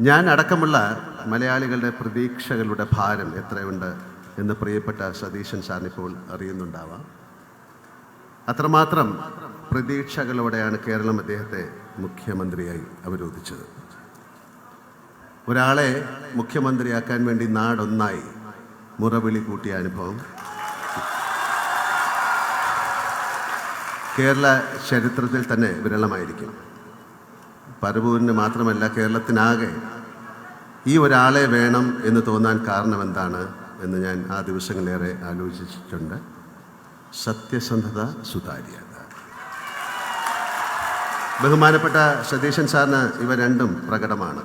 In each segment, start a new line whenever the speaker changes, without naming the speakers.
ഞാൻ അടക്കമുള്ള മലയാളികളുടെ പ്രതീക്ഷകളുടെ ഭാരം എത്രയുണ്ട് എന്ന് പ്രിയപ്പെട്ട സതീശൻ സാറിനിപ്പോൾ അറിയുന്നുണ്ടാവാം. അത്രമാത്രം പ്രതീക്ഷകളോടെയാണ് കേരളം അദ്ദേഹത്തെ മുഖ്യമന്ത്രിയായി അവരോധിച്ചത്. ഒരാളെ മുഖ്യമന്ത്രിയാക്കാൻ വേണ്ടി നാടൊന്നായി മുറവിളി കൂട്ടിയ അനുഭവം കേരള ചരിത്രത്തിൽ തന്നെ വിരളമായിരിക്കും. പരവൂരിന് മാത്രമല്ല, കേരളത്തിനാകെ ഈ ഒരാളെ വേണം എന്ന് തോന്നാൻ കാരണമെന്താണ് എന്ന് ഞാൻ ആ ദിവസങ്ങളേറെ ആലോചിച്ചിട്ടുണ്ട്. സത്യസന്ധത, സുതാര്യത. ബഹുമാനപ്പെട്ട സതീശൻ സാറിന് ഇവ രണ്ടും പ്രകടമാണ്.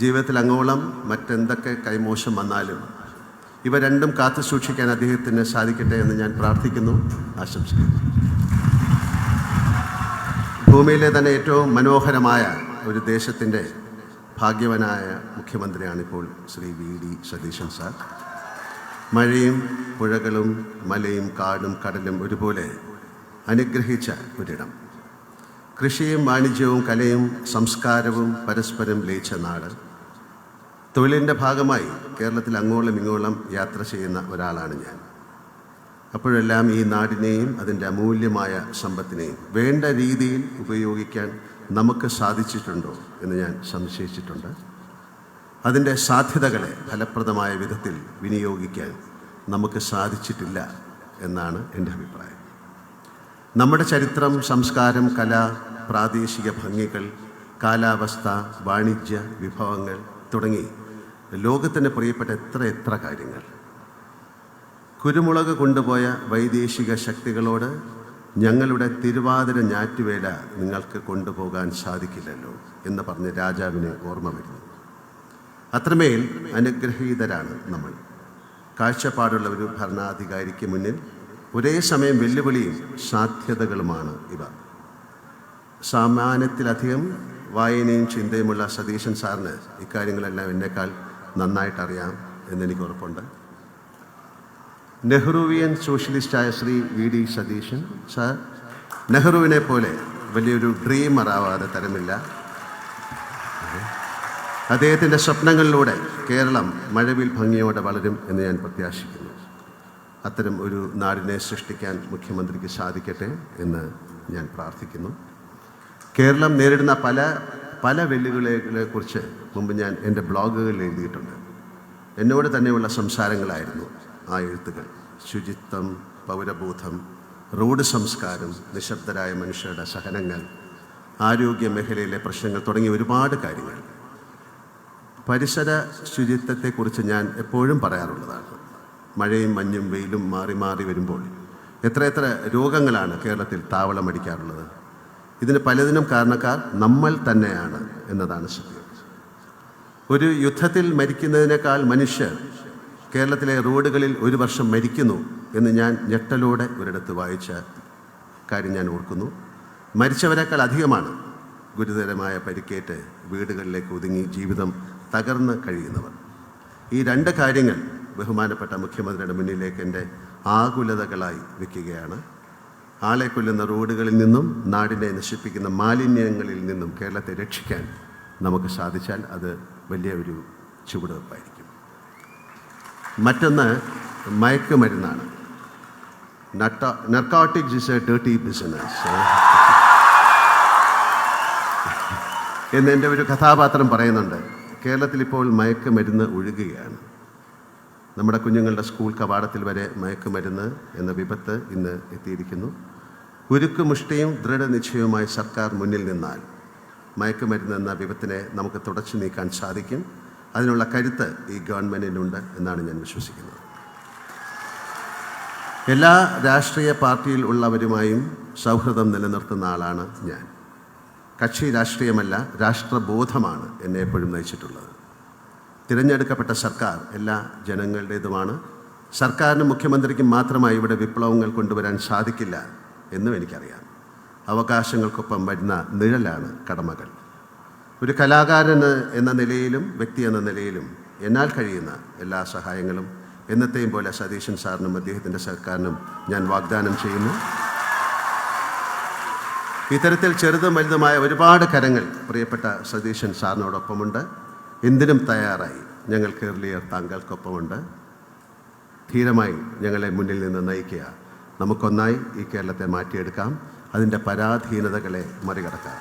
ജീവിതത്തിൽ അങ്ങോളം മറ്റെന്തൊക്കെ കൈമോശം വന്നാലും ഇവ രണ്ടും കാത്തു സൂക്ഷിക്കാൻ അദ്ദേഹത്തിന് സാധിക്കട്ടെ എന്ന് ഞാൻ പ്രാർത്ഥിക്കുന്നു, ആശംസിക്കുന്നു. ഭൂമിയിലെ തന്നെ ഏറ്റവും മനോഹരമായ ഒരു ദേശത്തിൻ്റെ ഭാഗ്യവനായ മുഖ്യമന്ത്രിയാണിപ്പോൾ ശ്രീ വി.ഡി. സതീശൻ സാർ. മഴയും പുഴകളും മലയും കാടും കടലും ഒരുപോലെ അനുഗ്രഹിച്ച ഒരിടം. കൃഷിയും വാണിജ്യവും കലയും സംസ്കാരവും പരസ്പരം ലയിച്ച നാട്. തൊഴിലിൻ്റെ ഭാഗമായി കേരളത്തിൽ അങ്ങോളം ഇങ്ങോളം യാത്ര ചെയ്യുന്ന ഒരാളാണ് ഞാൻ. അപ്പോഴെല്ലാം ഈ നാടിനെയും അതിൻ്റെ അമൂല്യമായ സമ്പത്തിനെയും വേണ്ട രീതിയിൽ ഉപയോഗിക്കാൻ നമുക്ക് സാധിച്ചിട്ടുണ്ടോ എന്ന് ഞാൻ സംശയിച്ചിട്ടുണ്ട്. അതിൻ്റെ സാധ്യതകളെ ഫലപ്രദമായ വിധത്തിൽ വിനിയോഗിക്കാൻ നമുക്ക് സാധിച്ചിട്ടില്ല എന്നാണ് എൻ്റെ അഭിപ്രായം. നമ്മുടെ ചരിത്രം, സംസ്കാരം, കല, പ്രാദേശിക ഭംഗികൾ, കാലാവസ്ഥ, വാണിജ്യ വിഭവങ്ങൾ തുടങ്ങി ലോകത്തിന് പ്രിയപ്പെട്ട എത്ര കാര്യങ്ങൾ. കുരുമുളക് കൊണ്ടുപോയ വൈദേശിക ശക്തികളോട് ഞങ്ങളുടെ തിരുവാതിര ഞാറ്റുവേല നിങ്ങൾക്ക് കൊണ്ടുപോകാൻ സാധിക്കില്ലല്ലോ എന്ന് പറഞ്ഞ് രാജാവിന് ഓർമ്മ വരുന്നു. അത്രമേൽ അനുഗ്രഹീതരാണ് നമ്മൾ. കാഴ്ചപ്പാടുള്ള ഒരു ഭരണാധികാരിക്ക് മുന്നിൽ ഒരേ സമയം വെല്ലുവിളിയും സാധ്യതകളുമാണ് ഇവ. സാമാന്യത്തിലധികം വായനയും ചിന്തയുമുള്ള സതീശൻ സാറിന് ഇക്കാര്യങ്ങളെല്ലാം എന്നേക്കാൾ നന്നായിട്ടറിയാം എന്നെനിക്ക് ഉറപ്പുണ്ട്. നെഹ്റുവിയൻ സോഷ്യലിസ്റ്റായ ശ്രീ വി.ഡി. സതീശൻ സാർ നെഹ്റുവിനെ പോലെ വലിയൊരു ഡ്രീമറാവാതെ തരമില്ല. അദ്ദേഹത്തിൻ്റെ സ്വപ്നങ്ങളിലൂടെ കേരളം മഴവിൽ ഭംഗിയോടെ വളരും എന്ന് ഞാൻ പ്രത്യാശിക്കുന്നു. അത്തരം ഒരു നാടിനെ സൃഷ്ടിക്കാൻ മുഖ്യമന്ത്രിക്ക് സാധിക്കട്ടെ എന്ന് ഞാൻ പ്രാർത്ഥിക്കുന്നു. കേരളം നേരിടുന്ന പല വെല്ലുവിളികളെക്കുറിച്ച് മുമ്പ് ഞാൻ എൻ്റെ ബ്ലോഗുകളിൽ എഴുതിയിട്ടുണ്ട്. എന്നോട് തന്നെയുള്ള സംസാരങ്ങളായിരുന്നു ആ എഴുത്തുകൾ. ശുചിത്വം, പൗരബോധം, റോഡ് സംസ്കാരം, നിശബ്ദരായ മനുഷ്യരുടെ സഹനങ്ങൾ, ആരോഗ്യ മേഖലയിലെ പ്രശ്നങ്ങൾ തുടങ്ങിയ ഒരുപാട് കാര്യങ്ങൾ. പരിസര ശുചിത്വത്തെക്കുറിച്ച് ഞാൻ എപ്പോഴും പറയാറുള്ളതാണ്. മഴയും മഞ്ഞും വെയിലും മാറി മാറി വരുമ്പോൾ എത്ര രോഗങ്ങളാണ് കേരളത്തിൽ താവളമടിക്കാറുള്ളത്. ഇതിന് പലതിനും കാരണക്കാർ നമ്മൾ തന്നെയാണ് എന്നതാണ് സത്യം. ഒരു യുദ്ധത്തിൽ മരിക്കുന്നതിനേക്കാൾ മനുഷ്യർ കേരളത്തിലെ റോഡുകളിൽ ഒരു വർഷം മരിക്കുന്നു എന്ന് ഞാൻ ഞെട്ടലോടെ ഒരിടത്ത് വായിച്ച കാര്യം ഞാൻ ഓർക്കുന്നു. മരിച്ചവരെക്കാൾ അധികമാണ് ഗുരുതരമായ പരിക്കേറ്റ് വീടുകളിലേക്ക് ഒതുങ്ങി ജീവിതം തകർന്ന് കഴിയുന്നവർ. ഈ രണ്ട് കാര്യങ്ങൾ ബഹുമാനപ്പെട്ട മുഖ്യമന്ത്രിയുടെ മുന്നിലേക്ക് എൻ്റെ ആകുലതകളായി വയ്ക്കുകയാണ്. ആളെ കൊല്ലുന്ന റോഡുകളിൽ നിന്നും നാടിനെ നശിപ്പിക്കുന്ന മാലിന്യങ്ങളിൽ നിന്നും കേരളത്തെ രക്ഷിക്കാൻ നമുക്ക് സാധിച്ചാൽ അത് വലിയ ഒരു ചുവടുവെപ്പായിരിക്കും. മറ്റൊന്ന് മയക്കുമരുന്നാണ്. Narcotics is a dirty business എന്ന് എൻ്റെ ഒരു കഥാപാത്രം പറയുന്നുണ്ട്. കേരളത്തിൽ ഇപ്പോൾ മയക്കുമരുന്ന് ഒഴുകുകയാണ്. നമ്മുടെ കുഞ്ഞുങ്ങളുടെ സ്കൂൾ കവാടത്തിൽ വരെ മയക്കുമരുന്ന് എന്ന വിപത്ത് ഇന്ന് എത്തിയിരിക്കുന്നു. ഉരുക്കുമുഷ്ടിയും ദൃഢനിശ്ചയവുമായി സർക്കാർ മുന്നിൽ നിന്നാൽ മയക്കുമരുന്ന് എന്ന വിപത്തിനെ നമുക്ക് തുടച്ചു നീക്കാൻ സാധിക്കും. അതിനുള്ള കരുത്ത് ഈ ഗവൺമെൻറ്റിനുണ്ട് എന്നാണ് ഞാൻ വിശ്വസിക്കുന്നത്. എല്ലാ രാഷ്ട്രീയ പാർട്ടിയിൽ ഉള്ളവരുമായും സൗഹൃദം നിലനിർത്തുന്ന ആളാണ് ഞാൻ. കക്ഷി രാഷ്ട്രീയമല്ല, രാഷ്ട്രബോധമാണ് എന്നെ എപ്പോഴും നയിച്ചിട്ടുള്ളത്. തിരഞ്ഞെടുക്കപ്പെട്ട സർക്കാർ എല്ലാ ജനങ്ങളുടേതുമാണ്. സർക്കാരിനും മുഖ്യമന്ത്രിക്കും മാത്രമായി ഇവിടെ വിപ്ലവങ്ങൾ കൊണ്ടുവരാൻ സാധിക്കില്ല എന്നും എനിക്കറിയാം. അവകാശങ്ങൾക്കൊപ്പം വരുന്ന നിഴലാണ് കടമകൾ. ഒരു കലാകാരൻ എന്ന നിലയിലും വ്യക്തി എന്ന നിലയിലും എന്നാൽ കഴിയുന്ന എല്ലാ സഹായങ്ങളും എന്നത്തെയും പോലെ സതീശൻ സാറിനും അദ്ദേഹത്തിൻ്റെ സർക്കാരിനും ഞാൻ വാഗ്ദാനം ചെയ്യുന്നു. ഇത്തരത്തിൽ ചെറുതും വലുതുമായ ഒരുപാട് കരങ്ങൾ പ്രിയപ്പെട്ട സതീശൻ സാറിനോടൊപ്പമുണ്ട്. എന്തിനും തയ്യാറായി ഞങ്ങൾ കേരളീയർ താങ്കൾക്കൊപ്പമുണ്ട്. ധീരമായി ഞങ്ങളെ മുന്നിൽ നിന്ന് നയിക്കുക. നമുക്കൊന്നായി ഈ കേരളത്തെ മാറ്റിയെടുക്കാം. അതിൻ്റെ പരാധീനതകളെ മറികടക്കാം.